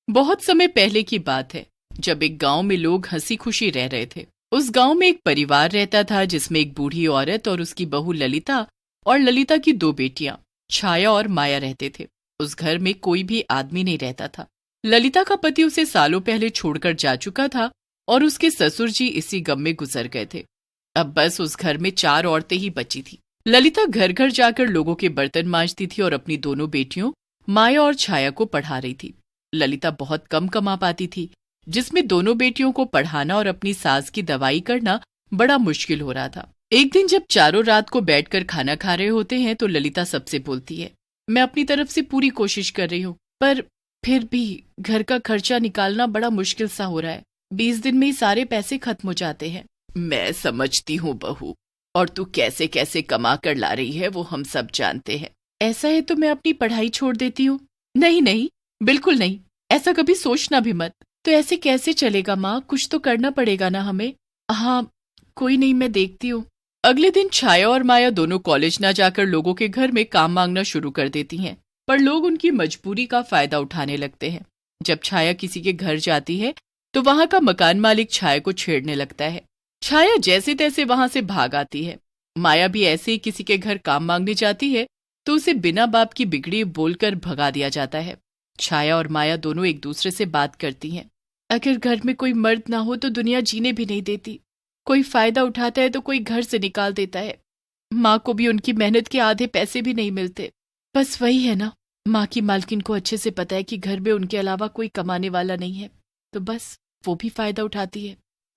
बहुत समय पहले की बात है, जब एक गांव में लोग हंसी खुशी रह रहे थे। उस गांव में एक परिवार रहता था जिसमें एक बूढ़ी औरत और उसकी बहू ललिता और ललिता की दो बेटियां छाया और माया रहते थे। उस घर में कोई भी आदमी नहीं रहता था। ललिता का पति उसे सालों पहले छोड़कर जा चुका था और उसके ससुर जी इसी गम में गुजर गए थे। अब बस उस घर में 4 औरतें ही बची थी। ललिता घर घर जाकर लोगों के बर्तन मांजती थी और अपनी दोनों बेटियों माया और छाया को पढ़ा रही थी। ललिता बहुत कम कमा पाती थी, जिसमें दोनों बेटियों को पढ़ाना और अपनी सास की दवाई करना बड़ा मुश्किल हो रहा था। एक दिन जब चारों रात को बैठकर खाना खा रहे होते हैं तो ललिता सबसे बोलती है, मैं अपनी तरफ से पूरी कोशिश कर रही हूँ, पर फिर भी घर का खर्चा निकालना बड़ा मुश्किल सा हो रहा है। 20 दिन में ही सारे पैसे खत्म हो जाते हैं। मैं समझती हूँ बहू, और तू कैसे कैसे कमा कर ला रही है वो हम सब जानते हैं। ऐसा है तो मैं अपनी पढ़ाई छोड़ देती हूँ। नहीं नहीं, बिल्कुल नहीं, ऐसा कभी सोचना भी मत। तो ऐसे कैसे चलेगा माँ, कुछ तो करना पड़ेगा ना हमें। हाँ कोई नहीं, मैं देखती हूँ। अगले दिन छाया और माया दोनों कॉलेज ना जाकर लोगों के घर में काम मांगना शुरू कर देती हैं, पर लोग उनकी मजबूरी का फायदा उठाने लगते हैं। जब छाया किसी के घर जाती है तो वहां का मकान मालिक छाया को छेड़ने लगता है। छाया जैसे तैसे वहां से भाग आती है। माया भी ऐसे ही किसी के घर काम मांगने जाती है तो उसे बिना बाप की बिगड़ी बोलकर भगा दिया जाता है। छाया और माया दोनों एक दूसरे से बात करती हैं। अगर घर में कोई मर्द ना हो तो दुनिया जीने भी नहीं देती। कोई फायदा उठाता है तो कोई घर से निकाल देता है। माँ को भी उनकी मेहनत के आधे पैसे भी नहीं मिलते। बस वही है ना, माँ की मालकिन को अच्छे से पता है कि घर में उनके अलावा कोई कमाने वाला नहीं है, तो बस वो भी फायदा उठाती है।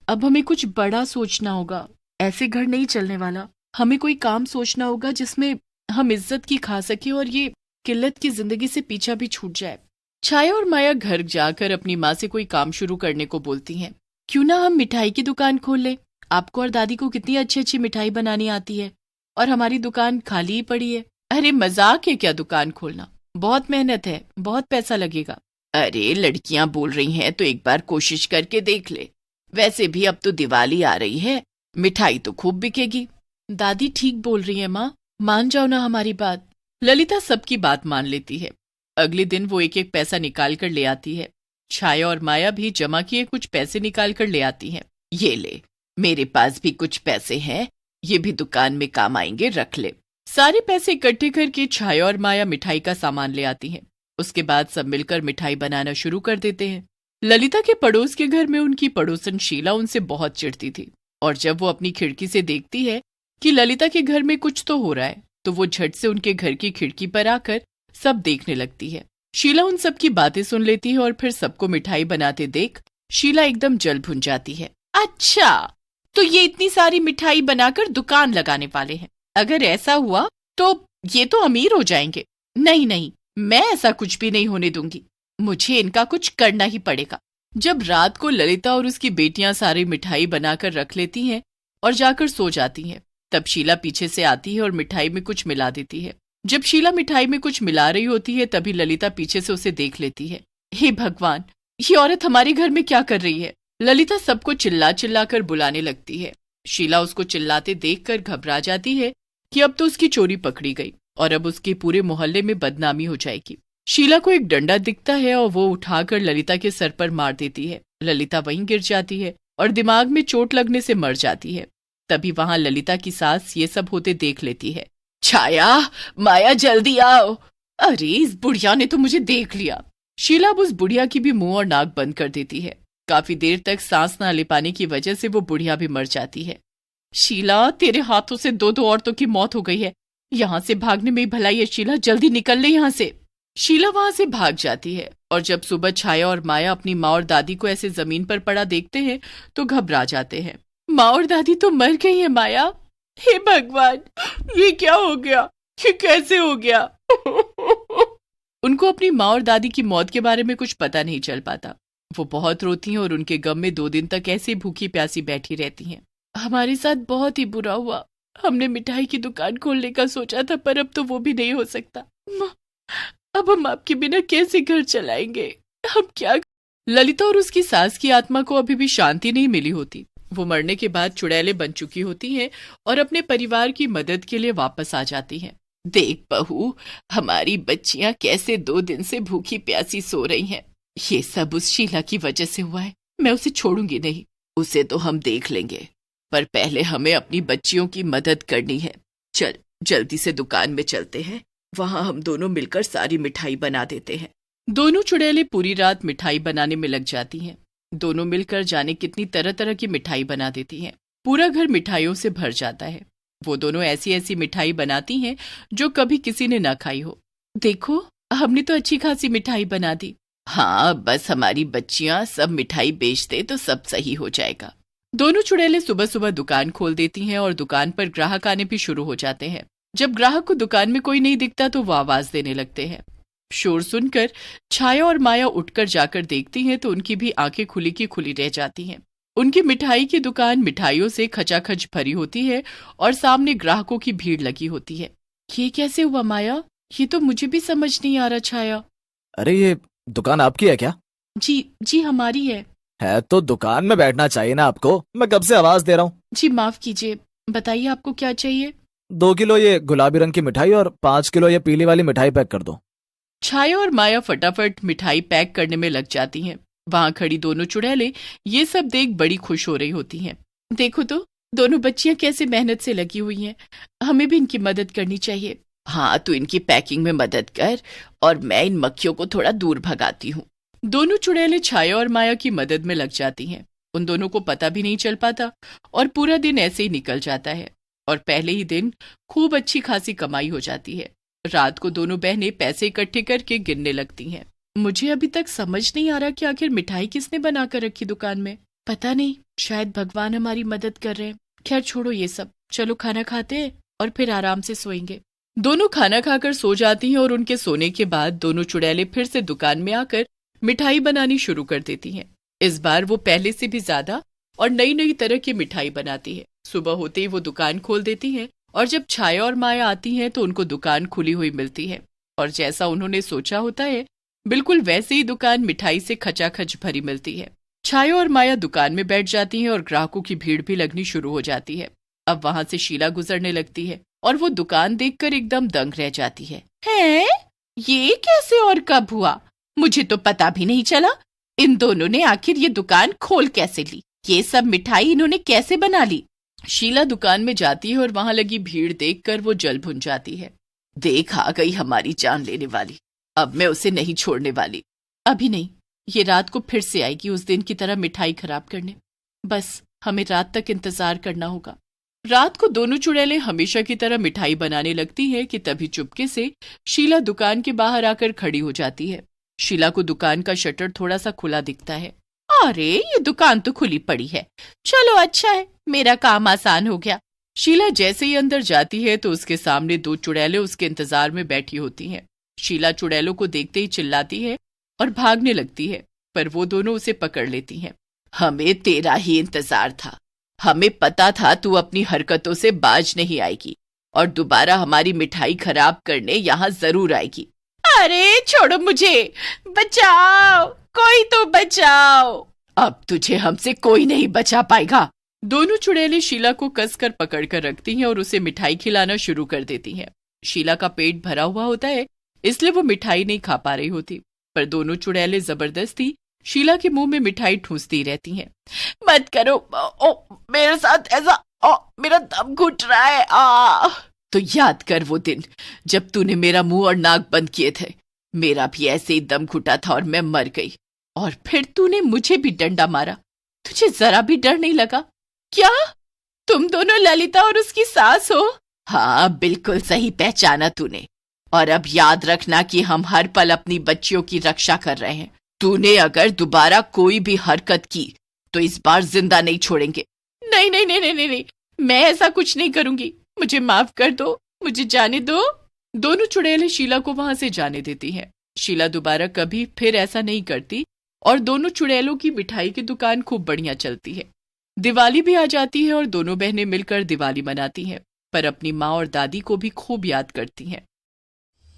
अब हमें कुछ बड़ा सोचना होगा, ऐसे घर नहीं चलने वाला। हमें कोई काम सोचना होगा जिसमें हम इज्जत की खा सके और ये किल्लत की जिंदगी से पीछा भी छूट जाए। छाया और माया घर जाकर अपनी माँ से कोई काम शुरू करने को बोलती हैं। क्यों ना हम मिठाई की दुकान खोल लें। आपको और दादी को कितनी अच्छी अच्छी मिठाई बनानी आती है और हमारी दुकान खाली ही पड़ी है। अरे मजाक है क्या दुकान खोलना, बहुत मेहनत है, बहुत पैसा लगेगा। अरे लड़कियां बोल रही हैं तो एक बार कोशिश करके देख ले। वैसे भी अब तो दिवाली आ रही है, मिठाई तो खूब बिकेगी। दादी ठीक बोल रही है माँ, मान जाओ ना हमारी बात। ललिता सबकी बात मान लेती है। अगले दिन वो एक एक पैसा निकाल कर ले आती है। छाया और माया भी जमा किए कुछ पैसे निकाल कर ले आती हैं। ये ले, मेरे पास भी कुछ पैसे हैं, ये भी दुकान में काम आएंगे, रख ले। सारे पैसे इकट्ठे करके छाया और माया मिठाई का सामान ले आती हैं। उसके बाद सब मिलकर मिठाई बनाना शुरू कर देते हैं। ललिता के पड़ोस के घर में उनकी पड़ोसन शीला उनसे बहुत चिढ़ती थी, और जब वो अपनी खिड़की से देखती है कि ललिता के घर में कुछ तो हो रहा है तो वो झट से उनके घर की खिड़की पर आकर सब देखने लगती है। शीला उन सब की बातें सुन लेती है और फिर सबको मिठाई बनाते देख शीला एकदम जल भुन जाती है। अच्छा, तो ये इतनी सारी मिठाई बनाकर दुकान लगाने वाले हैं। अगर ऐसा हुआ तो ये तो अमीर हो जाएंगे। नहीं नहीं, मैं ऐसा कुछ भी नहीं होने दूंगी, मुझे इनका कुछ करना ही पड़ेगा। जब रात को ललिता और उसकी बेटियां सारी मिठाई बनाकर रख लेती हैं और जाकर सो जाती हैं, तब शीला पीछे से आती है और मिठाई में कुछ मिला देती है। जब शीला मिठाई में कुछ मिला रही होती है तभी ललिता पीछे से उसे देख लेती है। हे भगवान, ये औरत हमारे घर में क्या कर रही है। ललिता सबको चिल्ला चिल्ला कर बुलाने लगती है। शीला उसको चिल्लाते देखकर घबरा जाती है कि अब तो उसकी चोरी पकड़ी गई और अब उसके पूरे मोहल्ले में बदनामी हो जाएगी। शीला को एक डंडा दिखता है और वो उठाकर ललिता के सर पर मार देती है। ललिता वहीं गिर जाती है और दिमाग में चोट लगने से मर जाती है। तभी वहां ललिता की सास ये सब होते देख लेती है। छाया, माया जल्दी आओ। अरे इस बुढ़िया ने तो मुझे देख लिया। शीला अब उस बुढ़िया की भी मुंह और नाक बंद कर देती है। काफी देर तक सांस ना ले पाने की वजह से वो बुढ़िया भी मर जाती है। शीला, तेरे हाथों से 2 औरतों की मौत हो गई है। यहाँ से भागने में ही भलाई है शीला, जल्दी निकल ले यहाँ से। शीला वहां से भाग जाती है और जब सुबह छाया और माया अपनी माँ और दादी को ऐसे जमीन पर पड़ा देखते हैं तो घबरा जाते हैं। माँ और दादी तो मर गई है माया। हे भगवान, ये क्या हो गया, ये कैसे हो गया। उनको अपनी माँ और दादी की मौत के बारे में कुछ पता नहीं चल पाता। वो बहुत रोती हैं और उनके गम में 2 दिन तक ऐसे भूखी प्यासी बैठी रहती हैं। हमारे साथ बहुत ही बुरा हुआ। हमने मिठाई की दुकान खोलने का सोचा था, पर अब तो वो भी नहीं हो सकता। अब हम आपके बिना कैसे घर चलाएंगे, हम क्या। ललिता और उसकी सास की आत्मा को अभी भी शांति नहीं मिली होती। वो मरने के बाद चुड़ैले बन चुकी होती हैं और अपने परिवार की मदद के लिए वापस आ जाती हैं। देख बहू, हमारी बच्चियां कैसे 2 दिन से भूखी प्यासी सो रही हैं। ये सब उस शीला की वजह से हुआ है। मैं उसे छोड़ूंगी नहीं। उसे तो हम देख लेंगे, पर पहले हमें अपनी बच्चियों की मदद करनी है। चल जल्दी से दुकान में चलते हैं, वहां हम दोनों मिलकर सारी मिठाई बना देते हैं। दोनों चुड़ैलें पूरी रात मिठाई बनाने में लग जाती हैं। दोनों मिलकर जाने कितनी तरह तरह की मिठाई बना देती हैं। पूरा घर मिठाइयों से भर जाता है। वो दोनों ऐसी ऐसी मिठाई बनाती हैं जो कभी किसी ने ना खाई हो। देखो, हमने तो अच्छी खासी मिठाई बना दी। हाँ, बस हमारी बच्चियां सब मिठाई बेच दे तो सब सही हो जाएगा। दोनों चुड़ैलें सुबह सुबह दुकान खोल देती हैं और दुकान पर ग्राहक आने भी शुरू हो जाते हैं। जब ग्राहक को दुकान में कोई नहीं दिखता तो वो आवाज देने लगते हैं। शोर सुनकर छाया और माया उठकर जाकर देखती हैं तो उनकी भी आंखें खुली की खुली रह जाती हैं। उनकी मिठाई की दुकान मिठाइयों से खचाखच भरी होती है और सामने ग्राहकों की भीड़ लगी होती है। ये कैसे हुआ माया? ये तो मुझे भी समझ नहीं आ रहा। छाया, अरे ये दुकान आपकी है क्या? जी हमारी है तो दुकान में बैठना चाहिए ना आपको। मैं कब से आवाज दे रहा हूँ। जी माफ कीजिए, बताइए आपको क्या चाहिए? 2 किलो ये गुलाबी रंग की मिठाई और 5 किलो ये पीली वाली मिठाई पैक कर दो। छाया और माया फटाफट मिठाई पैक करने में लग जाती हैं। वहां खड़ी दोनों चुड़ैलें ये सब देख बड़ी खुश हो रही होती हैं। देखो तो, दोनों बच्चियां कैसे मेहनत से लगी हुई हैं। हमें भी इनकी मदद करनी चाहिए। हाँ, तू इनकी पैकिंग में मदद कर और मैं इन मक्खियों को थोड़ा दूर भगाती हूँ। दोनों चुड़ैलें छाया और माया की मदद में लग जाती हैं। उन दोनों को पता भी नहीं चल पाता और पूरा दिन ऐसे ही निकल जाता है। और पहले ही दिन खूब अच्छी खासी कमाई हो जाती है। रात को दोनों बहनें पैसे इकट्ठे करके गिनने लगती हैं। मुझे अभी तक समझ नहीं आ रहा कि आखिर मिठाई किसने बनाकर रखी दुकान में। पता नहीं, शायद भगवान हमारी मदद कर रहे हैं। खैर छोड़ो ये सब, चलो खाना खाते हैं और फिर आराम से सोएंगे। दोनों खाना खाकर सो जाती हैं और उनके सोने के बाद दोनों चुड़ैलें फिर से दुकान में आकर मिठाई बनानी शुरू कर देती हैं। इस बार वो पहले से भी ज्यादा और नई नई तरह की मिठाई बनाती है। सुबह होते ही वो दुकान खोल देती हैं और जब छाया और माया आती हैं तो उनको दुकान खुली हुई मिलती है और जैसा उन्होंने सोचा होता है बिल्कुल वैसे ही दुकान मिठाई से खचाखच भरी मिलती है। छाया और माया दुकान में बैठ जाती हैं और ग्राहकों की भीड़ भी लगनी शुरू हो जाती है। अब वहां से शीला गुजरने लगती है और वो दुकान देखकर एकदम दंग रह जाती है। ये कैसे और कब हुआ? मुझे तो पता भी नहीं चला। इन दोनों ने आखिर ये दुकान खोल कैसे ली? ये सब मिठाई इन्होंने कैसे बना ली? शीला दुकान में जाती है और वहां लगी भीड़ देखकर वो जल भुन जाती है। देख, आ गई हमारी जान लेने वाली। अब मैं उसे नहीं छोड़ने वाली। अभी नहीं, ये रात को फिर से आएगी उस दिन की तरह मिठाई खराब करने। बस हमें रात तक इंतजार करना होगा। रात को दोनों चुड़ैलें हमेशा की तरह मिठाई बनाने लगती है कि तभी चुपके से शीला दुकान के बाहर आकर खड़ी हो जाती है। शीला को दुकान का शटर थोड़ा सा खुला दिखता है। अरे, ये दुकान तो खुली पड़ी है। चलो अच्छा है, मेरा काम आसान हो गया। शीला जैसे ही अंदर जाती है तो उसके सामने 2 चुड़ैलें उसके इंतजार में बैठी होती हैं। शीला चुड़ैलों को देखते ही चिल्लाती है और भागने लगती है, पर वो दोनों उसे पकड़ लेती हैं। हमें तेरा ही इंतजार था। हमें पता था तू अपनी हरकतों से बाज नहीं आएगी और दोबारा हमारी मिठाई खराब करने यहाँ जरूर आएगी। अरे छोड़ो मुझे, बचाओ, कोई तो बचाओ। अब तुझे हमसे कोई नहीं बचा पाएगा। दोनों चुड़ैलें शीला को कसकर पकड़कर रखती हैं और उसे मिठाई खिलाना शुरू कर देती हैं। शीला का पेट भरा हुआ होता है, इसलिए वो मिठाई नहीं खा पा रही होती, पर दोनों चुड़ैलें जबरदस्ती शीला के मुंह में मिठाई ठूंसती रहती हैं। मत करो, मेरे साथ ऐसा, मेरा दम घुट रहा है। तो याद कर वो दिन जब तूने मेरा मुंह और नाक बंद किए थे। मेरा भी ऐसे ही दम घुटा था और मैं मर गई, और फिर तूने मुझे भी डंडा मारा। तुझे जरा भी डर नहीं लगा क्या? तुम दोनों ललिता और उसकी सास हो? हाँ, बिल्कुल सही पहचाना तूने। और अब याद रखना कि हम हर पल अपनी बच्चियों की रक्षा कर रहे हैं। तूने अगर दोबारा कोई भी हरकत की तो इस बार जिंदा नहीं छोड़ेंगे। नहीं नहीं नहीं नहीं नहीं, मैं ऐसा कुछ नहीं करूंगी। मुझे माफ कर दो, मुझे जाने दो। दोनों चुड़ैलें शीला को वहां से जाने देती हैं। शीला दोबारा कभी फिर ऐसा नहीं करती और दोनों चुड़ैलों की मिठाई की दुकान खूब बढ़िया चलती है। दिवाली भी आ जाती है और दोनों बहनें मिलकर दिवाली मनाती हैं, पर अपनी माँ और दादी को भी खूब याद करती हैं।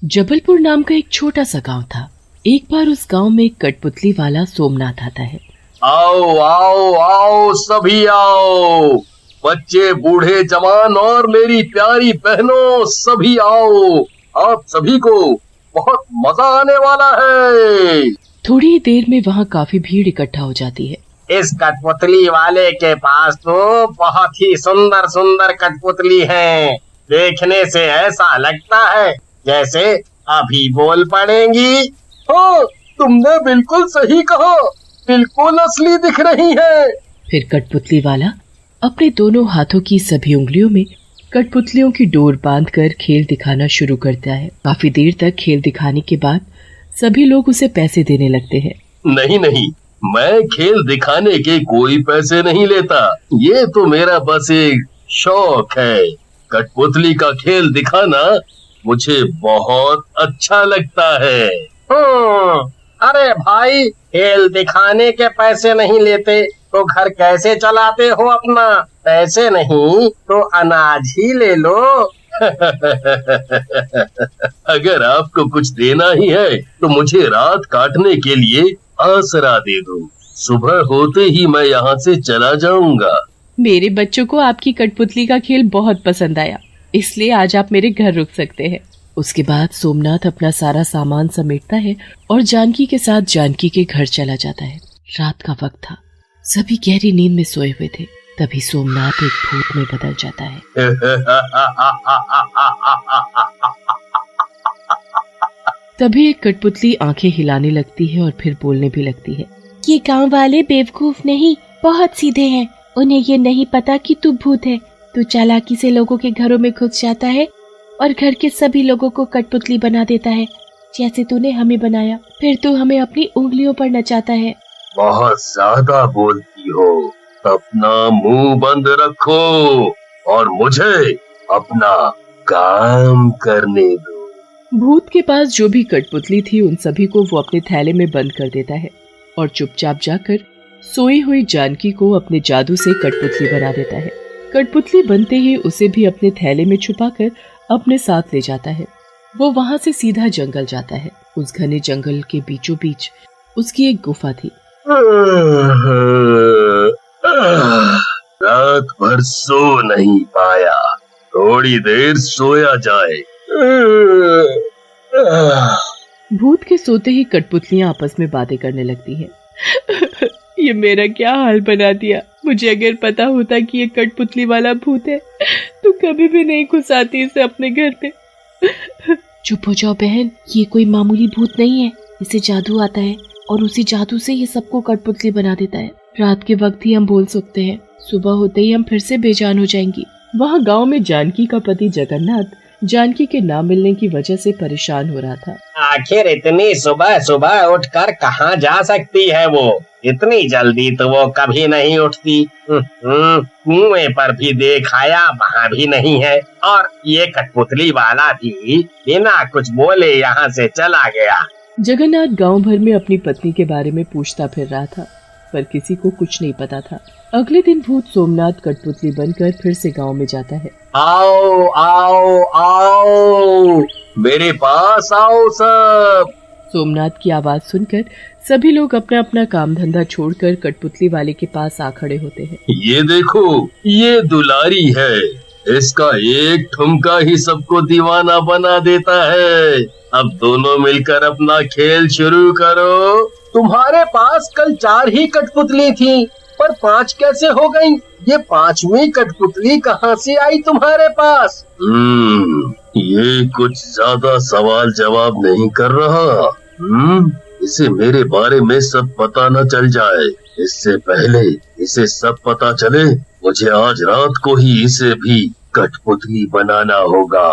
जबलपुर नाम का एक छोटा सा गांव था। एक बार उस गांव में एक कठपुतली वाला सोमनाथ आता है। आओ आओ आओ, सभी आओ, बच्चे, बूढ़े, जवान और मेरी प्यारी बहनों, सभी आओ। आप सभी को बहुत मजा आने वाला है। थोड़ी ही देर में वहाँ काफी भीड़ इकट्ठा हो जाती है। इस कठपुतली वाले के पास तो बहुत ही सुंदर सुंदर कठपुतली हैं। देखने से ऐसा लगता है जैसे अभी बोल पड़ेंगी। हाँ, तुमने बिल्कुल सही कहा, बिल्कुल असली दिख रही है। फिर कठपुतली वाला अपने दोनों हाथों की सभी उंगलियों में कठपुतलियों की डोर बांधकर खेल दिखाना शुरू करता है। काफी देर तक खेल दिखाने के बाद सभी लोग उसे पैसे देने लगते हैं। नहीं नहीं, मैं खेल दिखाने के कोई पैसे नहीं लेता। ये तो मेरा बस एक शौक है। कठपुतली का खेल दिखाना मुझे बहुत अच्छा लगता है। अरे भाई, खेल दिखाने के पैसे नहीं लेते तो घर कैसे चलाते हो अपना? पैसे नहीं तो अनाज ही ले लो। अगर आपको कुछ देना ही है तो मुझे रात काटने के लिए आसरा दे दो। सुबह होते ही मैं यहाँ से चला जाऊंगा। मेरे बच्चों को आपकी कठपुतली का खेल बहुत पसंद आया, इसलिए आज आप मेरे घर रुक सकते हैं। उसके बाद सोमनाथ अपना सारा सामान समेटता है और जानकी के साथ जानकी के घर चला जाता है। रात का वक्त था, सभी गहरी नींद में सोए हुए थे। तभी सोमनाथ एक भूत में बदल जाता है। तभी एक कठपुतली आंखें हिलाने लगती है और फिर बोलने भी लगती है। ये गांव वाले बेवकूफ नहीं, बहुत सीधे हैं। उन्हें ये नहीं पता कि तू भूत है। तू चालाकी से लोगों के घरों में घुस जाता है और घर के सभी लोगों को कठपुतली बना देता है, जैसे तूने हमें बनाया। फिर तू हमें अपनी उंगलियों पर नचाता है। बहुत ज्यादा बोलती हो, अपना मुंह बंद रखो और मुझे अपना काम करने दो। भूत के पास जो भी कठपुतली थी उन सभी को वो अपने थैले में बंद कर देता है और चुपचाप जाकर सोई हुई जानकी को अपने जादू से कठपुतली बना देता है। कठपुतली बनते ही उसे भी अपने थैले में छुपाकर अपने साथ ले जाता है। वो वहां से सीधा जंगल जाता है। उस घने जंगल के बीचों बीच उसकी एक गुफा थी। रात भर सो नहीं पाया, थोड़ी देर सोया जाए। भूत के सोते ही कठपुतलियां आपस में बातें करने लगती हैं। ये मेरा क्या हाल बना दिया। मुझे अगर पता होता कि ये कठपुतली वाला भूत है तो कभी भी नहीं घुसाती इसे अपने घर पे। चुप हो जाओ बहन, ये कोई मामूली भूत नहीं है। इसे जादू आता है और उसी जादू से ये सबको कठपुतली बना देता है। रात के वक्त ही हम बोल सकते हैं, सुबह होते ही हम फिर से बेजान हो जाएंगी। वहाँ गांव में जानकी का पति जगन्नाथ जानकी के ना मिलने की वजह से परेशान हो रहा था। आखिर इतनी सुबह सुबह उठकर कहाँ जा सकती है वो? इतनी जल्दी तो वो कभी नहीं उठती। कुएं पर भी देखाया, वहाँ भी नहीं है। और ये कठपुतली वाला भी बिना कुछ बोले यहाँ से चला गया। जगन्नाथ गांव भर में अपनी पत्नी के बारे में पूछता फिर रहा था, पर किसी को कुछ नहीं पता था। अगले दिन भूत सोमनाथ कठपुतली बनकर फिर से गांव में जाता है। आओ आओ आओ, मेरे पास आओ सब। सोमनाथ की आवाज सुनकर सभी लोग अपना अपना काम धंधा छोड़कर कठपुतली वाले के पास आ खड़े होते हैं। ये देखो, ये दुलारी है। इसका एक ठुमका ही सबको दीवाना बना देता है। अब दोनों मिलकर अपना खेल शुरू करो। तुम्हारे पास कल 4 ही कठपुतली थी, पर 5 कैसे हो गई? ये 5वीं कठपुतली कहाँ से आई तुम्हारे पास? ये कुछ ज्यादा सवाल जवाब नहीं कर रहा। इसे मेरे बारे में सब पता न चल जाए। इससे पहले इसे सब पता चले, मुझे आज रात को ही इसे भी कठपुतली बनाना होगा।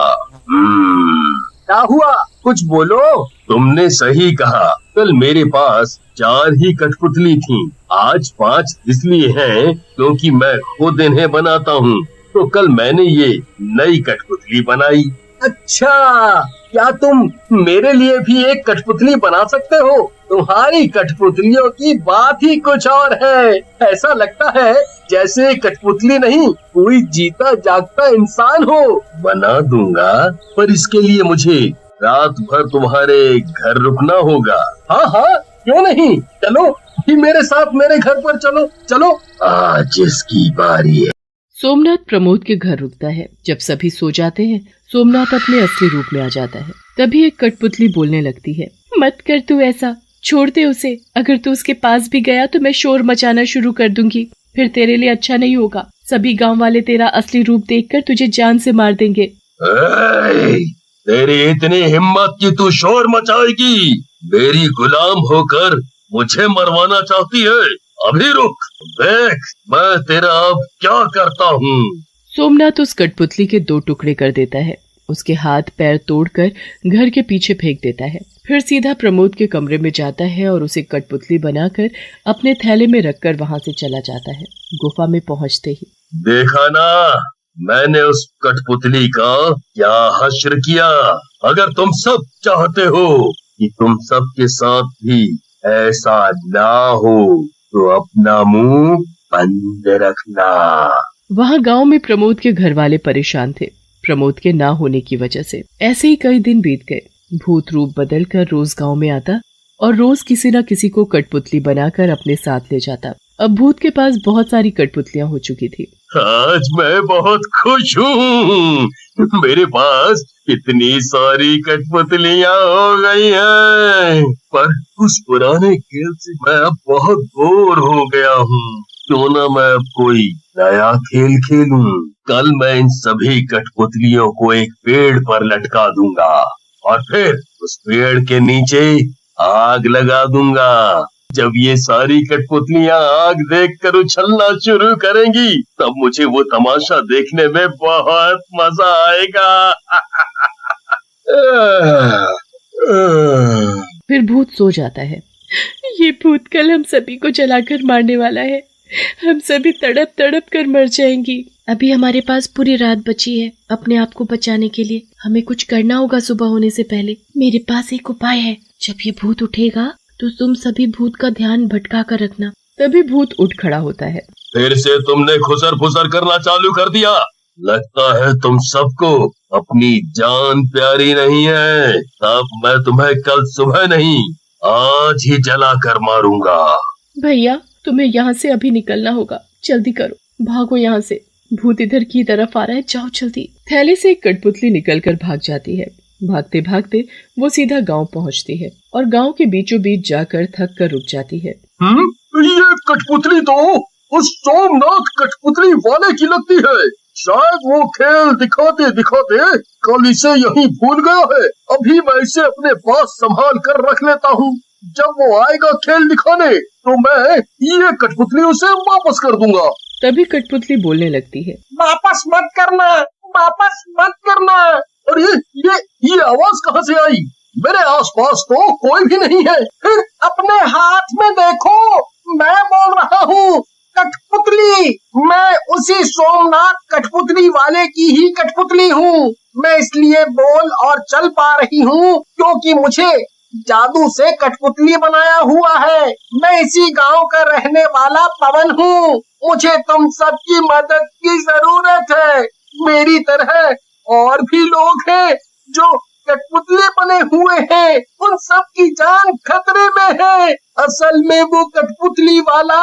क्या हुआ? कुछ बोलो। तुमने सही कहा, कल मेरे पास 4 ही कठपुतली थी। आज 5 इसलिए हैं क्योंकि मैं खुद इन्हें बनाता हूँ। तो कल मैंने ये नई कठपुतली बनाई। अच्छा, क्या तुम मेरे लिए भी एक कठपुतली बना सकते हो? तुम्हारी कठपुतलियों की बात ही कुछ और है। ऐसा लगता है जैसे कठपुतली नहीं, कोई जीता जागता इंसान हो। बना दूंगा, पर इसके लिए मुझे रात भर तुम्हारे घर रुकना होगा। हाँ हाँ, क्यों नहीं, चलो ही मेरे साथ मेरे घर पर चलो। चलो, आज इसकी बारी है। सोमनाथ प्रमोद के घर रुकता है। जब सभी सो जाते हैं, सोमनाथ अपने असली रूप में आ जाता है। तभी एक कठपुतली बोलने लगती है। मत कर तू ऐसा, छोड़ दे उसे। अगर तू उसके पास भी गया तो मैं शोर मचाना शुरू कर दूंगी। फिर तेरे लिए अच्छा नहीं होगा। सभी गांव वाले तेरा असली रूप देखकर तुझे जान से मार देंगे। तेरी इतनी हिम्मत कि तू शोर मचाएगी? मेरी गुलाम होकर मुझे मरवाना चाहती है? अभी रुक, देख मैं तेरा अब क्या करता हूँ। सोमनाथ उस कठपुतली के 2 टुकड़े कर देता है, उसके हाथ पैर तोड़कर घर के पीछे फेंक देता है। फिर सीधा प्रमोद के कमरे में जाता है और उसे कठपुतली बनाकर अपने थैले में रखकर वहाँ से चला जाता है। गुफा में पहुँचते ही देखा ना, मैंने उस कठपुतली का क्या हश्र किया। अगर तुम सब चाहते हो कि तुम सब के साथ भी ऐसा ना हो तो अपना मुंह बंद रखना। वहाँ गांव में प्रमोद के घर वाले परेशान थे प्रमोद के ना होने की वजह से। ऐसे ही कई दिन बीत गए। भूत रूप बदलकर रोज गांव में आता और रोज किसी न किसी को कठपुतली बनाकर अपने साथ ले जाता। अब भूत के पास बहुत सारी कठपुतलियां हो चुकी थी। आज मैं बहुत खुश हूँ, मेरे पास इतनी सारी कठपुतलियां हो गई हैं। पर उस पुराने खेल से मैं अब बहुत बोर हो गया हूँ। क्यों ना मैं अब कोई नया खेल खेलूं। कल मैं इन सभी कठपुतलियों को एक पेड़ पर लटका दूंगा और फिर उस पेड़ के नीचे आग लगा दूंगा। जब ये सारी कठपुतलियां आग देखकर उछलना शुरू करेंगी तब मुझे वो तमाशा देखने में बहुत मजा आएगा। फिर भूत सो जाता है। ये भूत कल हम सभी को जलाकर मारने वाला है। हम सभी तड़प तड़प कर मर जाएंगी। अभी हमारे पास पूरी रात बची है अपने आप को बचाने के लिए। हमें कुछ करना होगा सुबह होने से पहले। मेरे पास एक उपाय है। जब ये भूत उठेगा तो तुम सभी भूत का ध्यान भटका कर रखना। तभी भूत उठ खड़ा होता है। फिर से तुमने खुसर फुसर करना चालू कर दिया। लगता है तुम सबको अपनी जान प्यारी नहीं है। तब मैं तुम्हें कल सुबह नहीं आज ही जला कर मारूंगा। भैया तुम्हें यहाँ से अभी निकलना होगा। जल्दी करो, भागो यहाँ से। भूत इधर की तरफ आ रहा है, जाओ जल्दी। थैले से एक कठपुतली निकलकर भाग जाती है। भागते भागते वो सीधा गांव पहुंचती है और गांव के बीचों बीच जाकर थक कर रुक जाती है। ये कठपुतली तो उस सोमनाथ कठपुतली वाले की लगती है। शायद वो खेल दिखाते दिखाते कल इसे यहीं भूल गया है। अभी मैं इसे अपने पास संभाल कर रख लेता हूँ। जब वो आएगा खेल दिखाने तो मैं ये कठपुतली उसे वापस कर दूंगा। तभी कठपुतली बोलने लगती है, वापस मत करना, वापस मत करना। और ये आवाज कहाँ से आई? मेरे आसपास तो कोई भी नहीं है। फिर अपने हाथ में देखो, मैं बोल रहा हूँ कठपुतली। मैं उसी सोमनाथ कठपुतली वाले की ही कठपुतली हूँ। मैं इसलिए बोल और चल पा रही हूँ क्योंकि मुझे जादू से कठपुतली बनाया हुआ है। मैं इसी गांव का रहने वाला पवन हूँ। मुझे तुम सबकी मदद की जरूरत है। मेरी तरह और भी लोग हैं जो कठपुतली बने हुए हैं। उन सब की जान खतरे में है। असल में वो कठपुतली वाला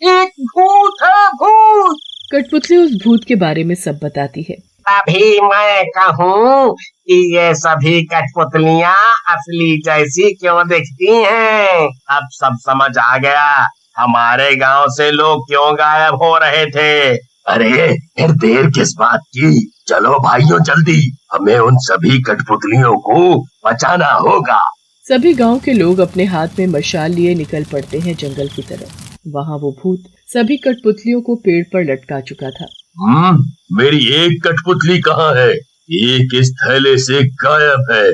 एक भूत है, भूत। कठपुतली उस भूत के बारे में सब बताती है। तभी मैं कहूँ कि ये सभी कठपुतलियाँ असली जैसी क्यों दिखती हैं। अब सब समझ आ गया हमारे गांव से लोग क्यों गायब हो रहे थे। अरे फिर देर किस बात की? चलो भाइयों जल्दी, हमें उन सभी कठपुतलियों को बचाना होगा। सभी गांव के लोग अपने हाथ में मशाल लिए निकल पड़ते हैं जंगल की तरफ। वहाँ वो भूत सभी कठपुतलियों को पेड़ पर लटका चुका था। मेरी एक कठपुतली कहाँ है? एक इस थैले से गायब है।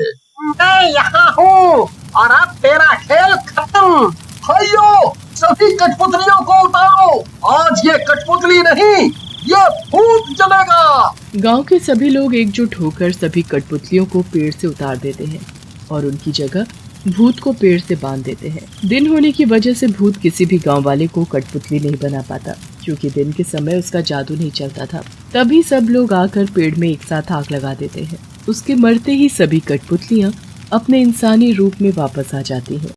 मैं यहाँ हूँ और अब तेरा खेल खत्म। भाइयों सभी कठपुतलियों को उतारो। आज ये कठपुतली नहीं, ये भूत जलेगा। गांव के सभी लोग एकजुट होकर सभी कठपुतलियों को पेड़ से उतार देते हैं और उनकी जगह भूत को पेड़ से बांध देते हैं। दिन होने की वजह से भूत किसी भी गांव वाले को कठपुतली नहीं बना पाता क्योंकि दिन के समय उसका जादू नहीं चलता था। तभी सब लोग आकर पेड़ में एक साथ आग लगा देते हैं। उसके मरते ही सभी कठपुतलियां अपने इंसानी रूप में वापस आ जाती हैं।